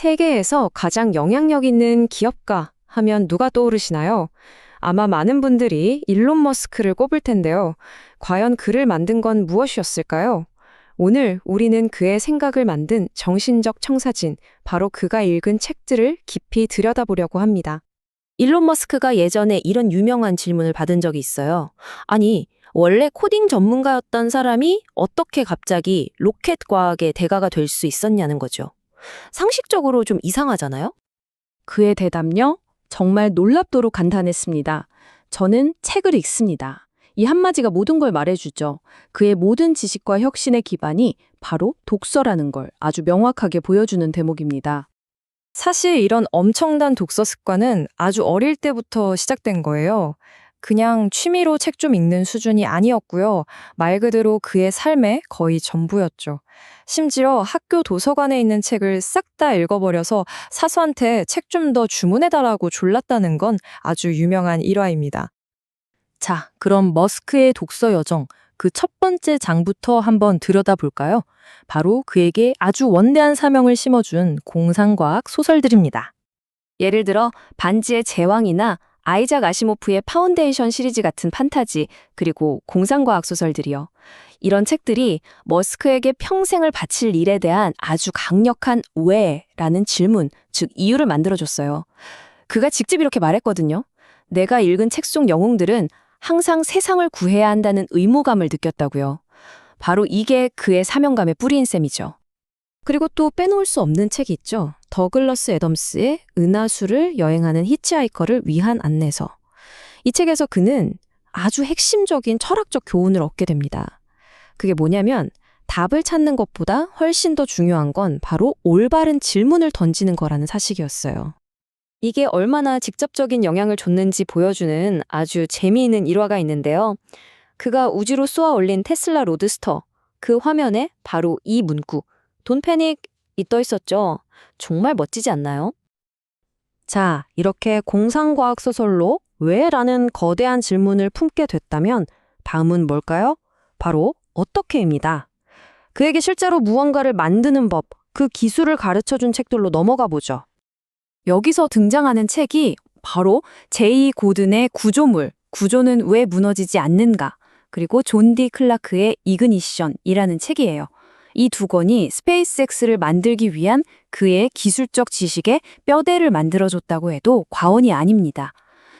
세계에서 가장 영향력 있는 기업가 하면 누가 떠오르시나요? 아마 많은 분들이 일론 머스크를 꼽을 텐데요. 과연 그를 만든 건 무엇이었을까요? 오늘 우리는 그의 생각을 만든 정신적 청사진, 바로 그가 읽은 책들을 깊이 들여다보려고 합니다. 일론 머스크가 예전에 이런 유명한 질문을 받은 적이 있어요. 아니, 원래 코딩 전문가였던 사람이 어떻게 갑자기 로켓 과학의 대가가 될 수 있었냐는 거죠. 상식적으로 좀 이상하잖아요? 그의 대답요? 정말 놀랍도록 간단했습니다. 저는 책을 읽습니다. 이 한마디가 모든 걸 말해주죠. 그의 모든 지식과 혁신의 기반이 바로 독서라는 걸 아주 명확하게 보여주는 대목입니다. 사실 이런 엄청난 독서 습관은 아주 어릴 때부터 시작된 거예요. 그냥 취미로 책 좀 읽는 수준이 아니었고요. 말 그대로 그의 삶의 거의 전부였죠. 심지어 학교 도서관에 있는 책을 싹 다 읽어버려서 사수한테 책 좀 더 주문해달라고 졸랐다는 건 아주 유명한 일화입니다. 자, 그럼 머스크의 독서 여정, 그 첫 번째 장부터 한번 들여다볼까요? 바로 그에게 아주 원대한 사명을 심어준 공상과학 소설들입니다. 예를 들어 반지의 제왕이나 아이작 아시모프의 파운데이션 시리즈 같은 판타지, 그리고 공상과학 소설들이요. 이런 책들이 머스크에게 평생을 바칠 일에 대한 아주 강력한 왜라는 질문, 즉 이유를 만들어줬어요. 그가 직접 이렇게 말했거든요. 내가 읽은 책 속 영웅들은 항상 세상을 구해야 한다는 의무감을 느꼈다고요. 바로 이게 그의 사명감의 뿌리인 셈이죠. 그리고 또 빼놓을 수 없는 책이 있죠. 더글러스 애덤스의 은하수를 여행하는 히치하이커를 위한 안내서. 이 책에서 그는 아주 핵심적인 철학적 교훈을 얻게 됩니다. 그게 뭐냐면 답을 찾는 것보다 훨씬 더 중요한 건 바로 올바른 질문을 던지는 거라는 사실이었어요. 이게 얼마나 직접적인 영향을 줬는지 보여주는 아주 재미있는 일화가 있는데요. 그가 우주로 쏘아 올린 테슬라 로드스터, 그 화면에 바로 이 문구, Don't panic이 떠 있었죠. 정말 멋지지 않나요? 자, 이렇게 공상과학 소설로 왜라는 거대한 질문을 품게 됐다면 다음은 뭘까요? 바로 어떻게입니다. 그에게 실제로 무언가를 만드는 법, 그 기술을 가르쳐준 책들로 넘어가 보죠. 여기서 등장하는 책이 바로 제이 고든의 구조물, 구조는 왜 무너지지 않는가, 그리고 존 디 클라크의 이그니션이라는 책이에요. 이 두 권이 스페이스X를 만들기 위한 그의 기술적 지식의 뼈대를 만들어줬다고 해도 과언이 아닙니다.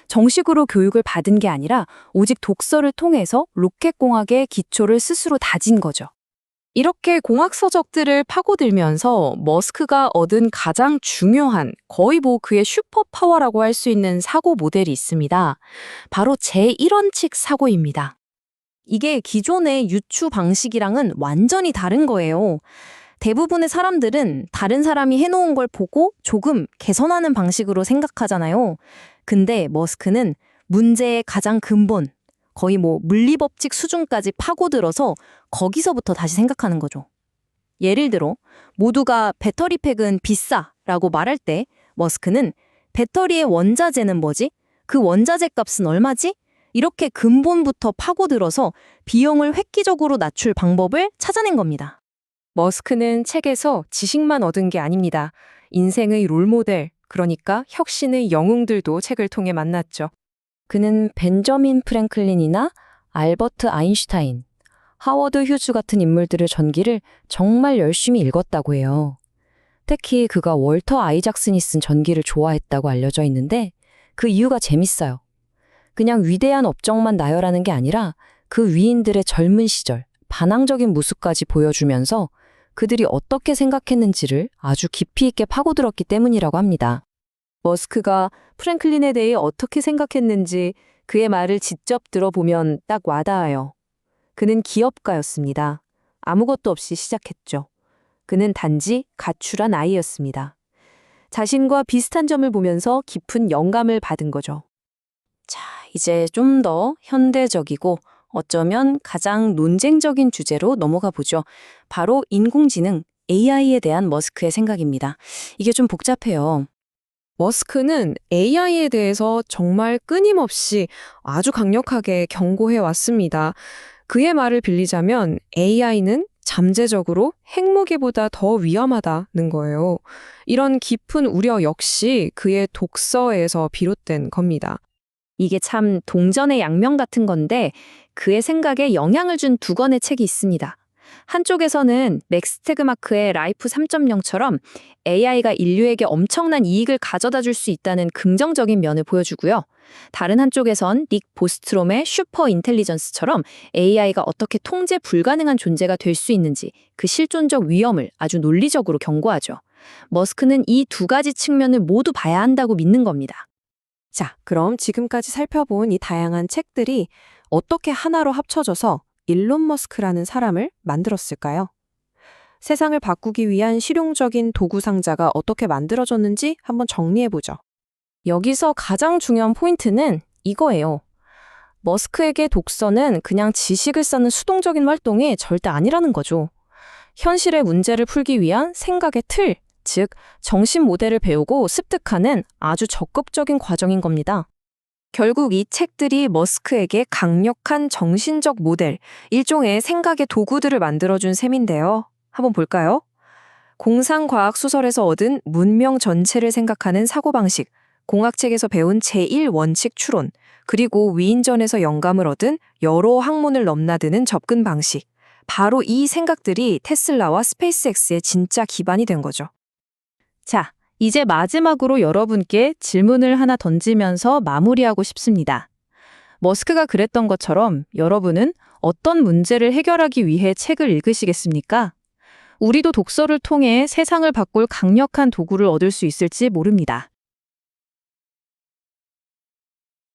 정식으로 교육을 받은 게 아니라 오직 독서를 통해서 로켓공학의 기초를 스스로 다진 거죠. 이렇게 공학 서적들을 파고들면서 머스크가 얻은 가장 중요한, 거의 그의 슈퍼파워라고 할 수 있는 사고 모델이 있습니다. 바로 제1원칙 사고입니다. 이게 기존의 유추 방식이랑은 완전히 다른 거예요. 대부분의 사람들은 다른 사람이 해놓은 걸 보고 조금 개선하는 방식으로 생각하잖아요. 근데 머스크는 문제의 가장 근본, 거의 물리법칙 수준까지 파고들어서 거기서부터 다시 생각하는 거죠. 예를 들어 모두가 배터리 팩은 비싸라고 말할 때 머스크는 배터리의 원자재는 뭐지? 그 원자재 값은 얼마지? 이렇게 근본부터 파고들어서 비용을 획기적으로 낮출 방법을 찾아낸 겁니다. 머스크는 책에서 지식만 얻은 게 아닙니다. 인생의 롤모델, 그러니까 혁신의 영웅들도 책을 통해 만났죠. 그는 벤저민 프랭클린이나 알버트 아인슈타인, 하워드 휴즈 같은 인물들의 전기를 정말 열심히 읽었다고 해요. 특히 그가 월터 아이작슨이 쓴 전기를 좋아했다고 알려져 있는데 그 이유가 재밌어요. 그냥 위대한 업적만 나열하는 게 아니라 그 위인들의 젊은 시절, 반항적인 모습까지 보여주면서 그들이 어떻게 생각했는지를 아주 깊이 있게 파고들었기 때문이라고 합니다. 머스크가 프랭클린에 대해 어떻게 생각했는지 그의 말을 직접 들어보면 딱 와닿아요. 그는 기업가였습니다. 아무것도 없이 시작했죠. 그는 단지 가출한 아이였습니다. 자신과 비슷한 점을 보면서 깊은 영감을 받은 거죠. 자, 이제 좀 더 현대적이고 어쩌면 가장 논쟁적인 주제로 넘어가 보죠. 바로 인공지능, AI에 대한 머스크의 생각입니다. 이게 좀 복잡해요. 머스크는 AI에 대해서 정말 끊임없이 아주 강력하게 경고해 왔습니다. 그의 말을 빌리자면 AI는 잠재적으로 핵무기보다 더 위험하다는 거예요. 이런 깊은 우려 역시 그의 독서에서 비롯된 겁니다. 이게 참 동전의 양면 같은 건데 그의 생각에 영향을 준 두 권의 책이 있습니다. 한쪽에서는 맥스 테그마크의 라이프 3.0처럼 AI가 인류에게 엄청난 이익을 가져다 줄 수 있다는 긍정적인 면을 보여주고요. 다른 한쪽에선 닉 보스트롬의 슈퍼 인텔리전스처럼 AI가 어떻게 통제 불가능한 존재가 될 수 있는지 그 실존적 위험을 아주 논리적으로 경고하죠. 머스크는 이 두 가지 측면을 모두 봐야 한다고 믿는 겁니다. 자, 그럼 지금까지 살펴본 이 다양한 책들이 어떻게 하나로 합쳐져서 일론 머스크라는 사람을 만들었을까요? 세상을 바꾸기 위한 실용적인 도구 상자가 어떻게 만들어졌는지 한번 정리해보죠. 여기서 가장 중요한 포인트는 이거예요. 머스크에게 독서는 그냥 지식을 쌓는 수동적인 활동이 절대 아니라는 거죠. 현실의 문제를 풀기 위한 생각의 틀, 즉 정신 모델을 배우고 습득하는 아주 적극적인 과정인 겁니다. 결국 이 책들이 머스크에게 강력한 정신적 모델, 일종의 생각의 도구들을 만들어준 셈인데요. 한번 볼까요? 공상과학 소설에서 얻은 문명 전체를 생각하는 사고방식, 공학책에서 배운 제1원칙 추론, 그리고 위인전에서 영감을 얻은 여러 학문을 넘나드는 접근 방식. 바로 이 생각들이 테슬라와 스페이스X의 진짜 기반이 된 거죠. 자, 이제 마지막으로 여러분께 질문을 하나 던지면서 마무리하고 싶습니다. 머스크가 그랬던 것처럼 여러분은 어떤 문제를 해결하기 위해 책을 읽으시겠습니까? 우리도 독서를 통해 세상을 바꿀 강력한 도구를 얻을 수 있을지 모릅니다.